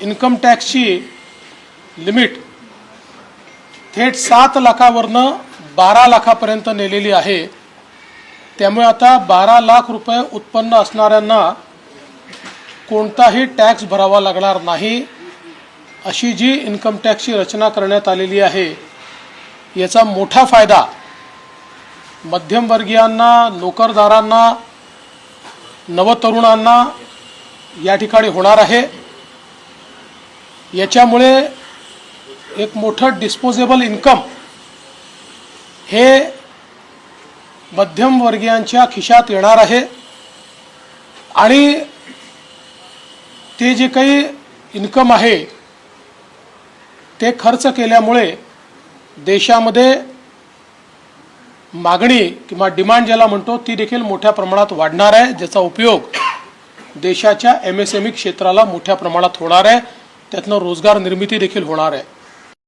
Income टॅक्सची limit थेट 7 लाखावरनं 12 लाखापर्यंत नेलेली आहे। त्यामुळे आता 12 लाख रुपये उत्पन्न असणाऱ्यांना कोणताही टॅक्स भरावा लागणार नाही अशी जी इन्कम टॅक्सची रचना करण्यात आलेली आहे याचा मोठा फायदा मध्यमवर्गीयांना, नोकरदारांना, नवतरुणांना या ठिकाणी होणार आहे। याच्यामुळे एक मोठं डिस्पोजेबल इन्कम हे मध्यमवर्गीयांच्या खिशात येणार आहे आणि ते जे काही इन्कम आहे ते खर्च केल्यामुळे देशामध्ये मागणी किंवा डिमांड ज्याला म्हणतो ती देखील मोठ्या प्रमाणात वाढणार आहे, ज्याचा उपयोग देशाच्या MSME क्षेत्राला मोठ्या प्रमाणात होणार आहे। त्यातनं रोजगार निर्मिती देखील होणार आहे।